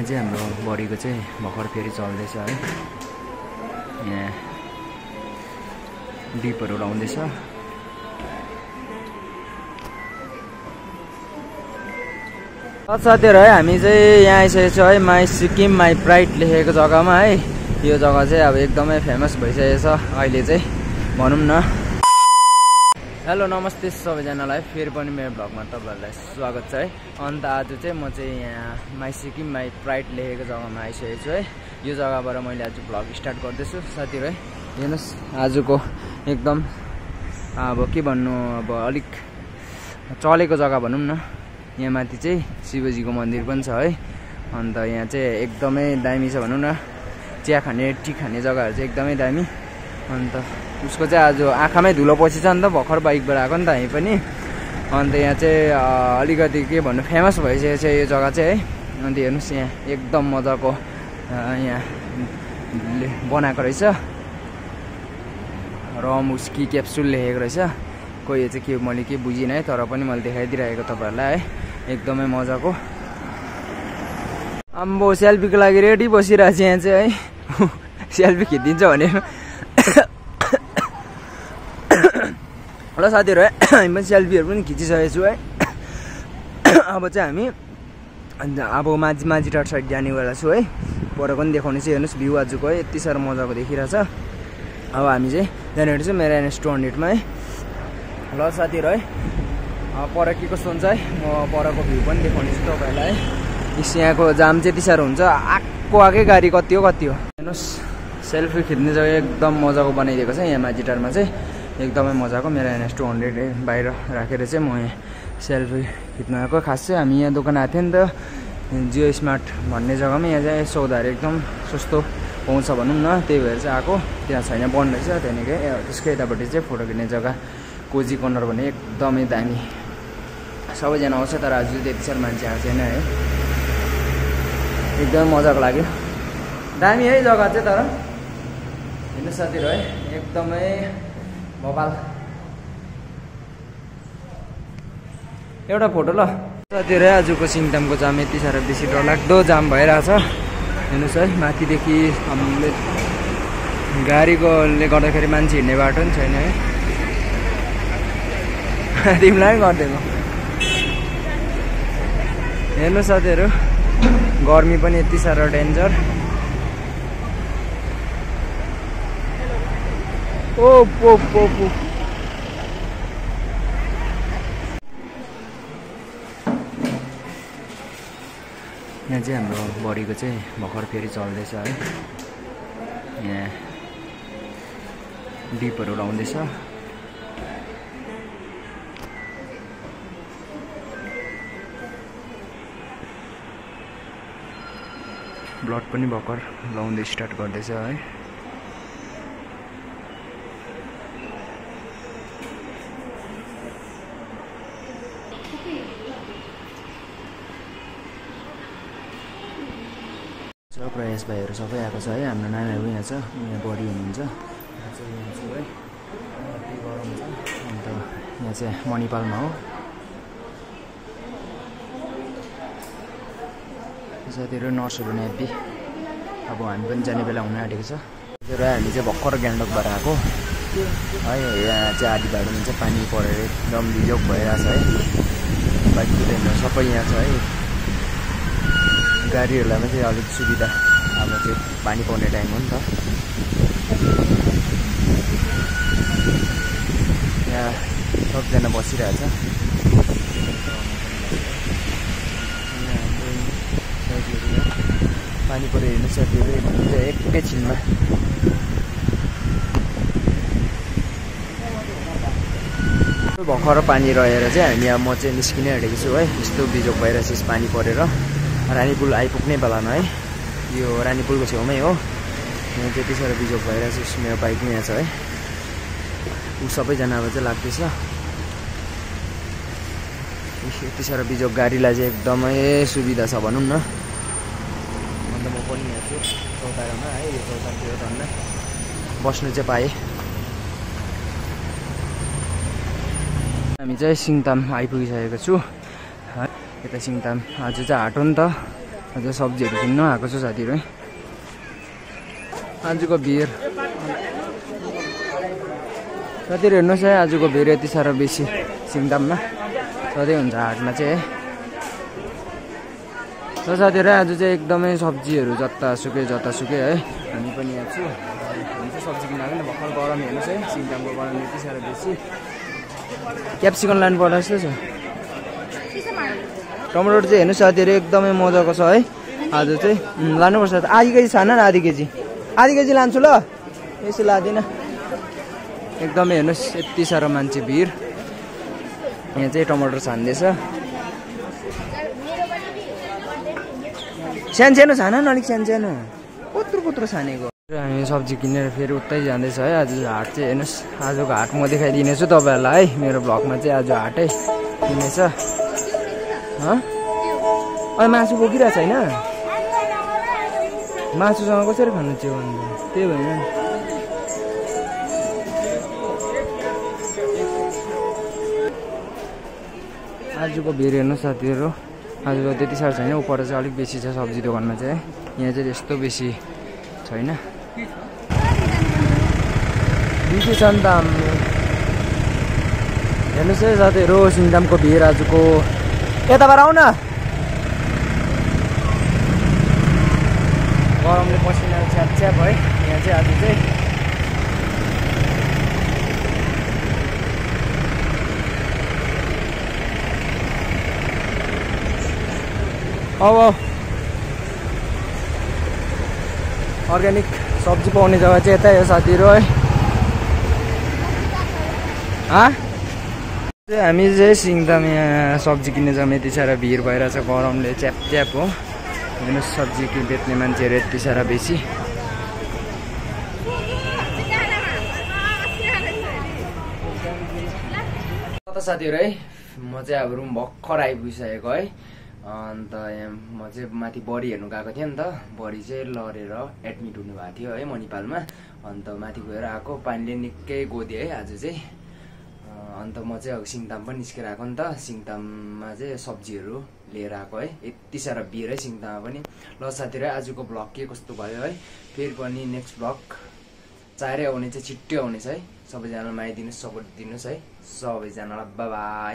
चाहिँ हाम्रो बडीको चाहिँ भर्खर फेरि चल्दैछ है। यहाँ डिपहरू लाउँदैछ। साथीहरु है, हामी चाहिँ यहाँ आइसकेको छौँ है, माई सिक्किम माई प्राइड लेखेको जग्गामा है। यो जग्गा चाहिँ अब एकदमै फेमस भइसकेको छ अहिले चाहिँ भनौँ न। हेलो नमस्ते सबैजनालाई, फेरि पनि मेरो भ्लगमा तपाईँहरूलाई स्वागत छ है। अन्त आज चाहिँ म चाहिँ यहाँ माई सिक्किम माई प्राइड लेखेको जग्गामा आइसकेको छु है। यो जग्गाबाट मैले आज भ्लग स्टार्ट गर्दैछु साथीहरु है। हेर्नुहोस् आजको एकदम अब के भन्नु, अब अलिक चलेको जग्गा भनौँ न। यहाँ माथि चाहिँ शिवजीको मन्दिर पनि छ है। अन्त यहाँ चाहिँ एकदमै दामी छ भनौँ न। चिया खाने टी खाने जग्गाहरू चाहिँ एकदमै दामी। अन्त उसको चाहिँ आज आँखामै धुलो पसिछ नि त, भर्खर बाइकबाट आएको नि त हामी पनि। अन्त यहाँ चाहिँ अलिकति के भन्नु फेमस भइसकेको छ यो जग्गा चाहिँ है। अन्त हेर्नुहोस् यहाँ एकदम मजाको यहाँ बनाएको रहेछ, रम उस्की क्याप्सुल लेखेको रहेछ। कोही चाहिँ के मैले के बुझिनँ है, तर पनि मैले देखाइदिइरहेको तपाईँहरूलाई है। एकदमै मजाको अम्बो सेल्फीको लागि रेडी बसिरहेको छ यहाँ चाहिँ है। सेल्फी खिचिदिन्छ भनेर। ल साथीहरु है, हामी पनि सेल्फीहरू पनि खिचिसकेको छु है। अब चाहिँ हामी अब माझीटार साइड जानेवाला छु है। पर पनि देखाउने चाहिँ हेर्नुहोस् भ्यू आजको है, यति साह्रो मजाको देखिरहेछ। अब हामी चाहिँ जानेवाला चाहिँ मेरो रेस्टुरेन्टमा है। ल साथीहरु है, पर के कस्तो हुन्छ है, म परको भ्यू पनि देखाउने छु तपाईँहरूलाई है। यहाँको जाम चाहिँ यति साह्रो हुन्छ, आएकै गाडी कति हो हेर्नुहोस्। सेल्फी खिच्ने जग्गा एकदम मजाको बनाइदिएको छ यहाँ माझीटारमा चाहिँ, एकदमै मजाको। मेरो रेस्टुरेन्ट बाहिर राखेर चाहिँ म यहाँ सेल्फी खिच्न आएको। खास चाहिँ हामी यहाँ दोकान आएको थियो नि त, जियो स्मार्ट भन्ने जग्गामा। यहाँ चाहिँ सौदाहरू एकदम सस्तो पाउँछ भनौँ न, त्यही भएर चाहिँ आएको। त्यहाँ छैन, बन्द रहेछ त्यहाँनिर। त्यसको यतापट्टि चाहिँ फोटो खिच्ने जग्गा कोजी कर्नर भन्ने एकदमै दामी। सबैजना आउँछ तर आज त्यति साह्रो मान्छे आएको छैन है। एकदमै मजाको लाग्यो, दामी है जग्गा चाहिँ। तर हेर्नु साथीहरु है, एकदमै भोपाल। एउटा फोटो ल साथीहरु है। आजको सिङतामको जाम यति साह्रो बेसी डरलाग्दो जाम भइरहेछ। हेर्नुहोस् है, माथिदेखि हामीले गाडीकोले गर्दाखेरि मान्छे हिँड्ने बाटो पनि छैन है। तिमीलाई पनि गरिदिएको। हेर्नु साथीहरु, गर्मी पनि यति साह्रो डेन्जर। ओ पो पो पो यहाँ चाहिँ हाम्रो बडीको चाहिँ भर्खर फेरि चल्दैछ है। यहाँ डिपहरू लाउँदैछ। ब्लड पनि भर्खर लाउँदै स्टार्ट गर्दैछ है। प्रयास भाइहरू सबै आएको छ है। हाम्रो नानीहरू यहाँ छ, यहाँ बडी हुनुहुन्छ। यहाँ चाहिँ यहाँ छु है, कति गरम छ। अन्त यहाँ चाहिँ मणिपालमा हो साथीहरू। नर्सहरू न्यापी अब हामी पनि जाने बेला हुन आँटेको छ। र हामी चाहिँ भर्खर गान्तोकबाट आएको है। यहाँ चाहिँ आधी बाटोमा चाहिँ पानी परेर एकदम बिजोग भइरहेछ है। बाइक कुदाइहरू सबै यहाँ छ है। गाडीहरूलाई चाहिँ अलिक सुविधा, अब चाहिँ पानी पर्ने टाइम हो नि त। यहाँ सबजना बसिरहेछ। पानी पऱ्यो हेर्नु साथीहरू, एकैछिनमा। भर्खर पानी रहेर चाहिँ हामी अब म चाहिँ निस्किनै आँटेको छु है। यस्तो बिजोग भइरहेछ पानी परेर। रानीपुल आइपुग्ने बेलामा है, यो रानीपुलको छेउमै हो। यहाँ त्यति साह्रो बिजोग भइरहेछ। मेरो बाइक पनि यहाँ छ है। ऊ सबैजना अब चाहिँ लाग्दैछ। यति साह्रो बिजोग गाडीलाई चाहिँ एकदमै सुविधा छ भनौँ न। अन्त म पनि यहाँ छु चौतारामा है। यो चौतारातिर धन्न बस्नु चाहिँ पाएँ। हामी चाहिँ सिङताम आइपुगिसकेको छु। यता सिङताम आज चाहिँ हाट हो नि त, अझ सब्जीहरू किन्न आएको छु साथीहरू है। आजको भिड साथीहरू हेर्नुहोस् है, आजको भिड यति साह्रो बेसी सिङताममा सधैँ हुन्छ हाटमा चाहिँ है। र साथीहरू आज चाहिँ एकदमै सब्जीहरू जतासुकै है, हामी पनि यहाँ छु। हामी चाहिँ सब्जी किन्न आएको भर्खर गरम हेर्नुहोस् है, सिङतामको गरम यति साह्रो बेसी। क्याप्सिकम लानु पर्ला जस्तो छ। टमाटर चाहिँ हेर्नुहोस् साथीहरू एकदमै मजाको छ है। आज चाहिँ लानुपर्छ। आधी केजी छान न, आधी केजी लान्छु ल, यसो लाँदिनँ। एकदमै हेर्नुहोस् यति साह्रो मान्छे भिड। यहाँ चाहिँ टमाटर छान्दैछ। सानो छान न, अलिक सानो कत्रो छानेको। हामी सब्जी किनेर फेरि उतै जाँदैछ है। आज हाट चाहिँ हेर्नुहोस्, आजको हाट म देखाइदिनेछु तपाईँहरूलाई है। मेरो भ्लगमा चाहिँ आज हाटै किनेछ। अहिले मासु बोकिरहेको छैन, मासुसँग कसरी खानु चाहिँ भन्नु, त्यही भएन। आजको भिड हेर्नु साथीहरू, आजको त्यति साह्रो छैन। उपर चाहिँ अलिक बेसी छ सब्जी दोकानमा चाहिँ है। यहाँ चाहिँ त्यस्तो बेसी छैन। बेसी छ नि त हाम्रो। हेर्नुहोस् है साथीहरू, सिङतामको भिड आजको। यताबाट आऊ न, गरमले पसिना च्याप है। यहाँ चाहिँ आज चाहिँ अब अर्ग्यानिक सब्जी पाउने जग्गा चाहिँ यतै हो साथीहरू है। हामी चाहिँ सिङताम यहाँ सब्जी किन्ने जग्गामा यति साह्रो भिड भइरहेछ, गरमले च्याप हो। हेर्नुहोस् सब्जी बेच्ने मान्छेहरू यति साह्रो बेसी। साथीहरू है, म चाहिँ अब रुम भर्खर आइपुगिसकेको है। अन्त यहाँ म चाहिँ माथि बडी हेर्नु गएको थिएँ नि त। बडी चाहिँ लडेर एडमिट हुनुभएको थियो है मणिपालमा। अन्त माथि गएर आएको, पानीले निकै गोदियो है आज चाहिँ। अन्त म चाहिँ अब सिङताम पनि निस्केर आएको नि त। सिङताममा चाहिँ सब्जीहरू लिएर आएको है। यति साह्रो भिड है सिङताममा पनि। ल साथीहरू आजको भ्लग के कस्तो भयो है, फेरि पनि नेक्स्ट भ्लग चाँडै आउने चाहिँ छिट्टै आउनेछ है। सबैजनालाई माया दिनुहोस्, सपोर्ट दिनुहोस् है सबैजनालाई। By by.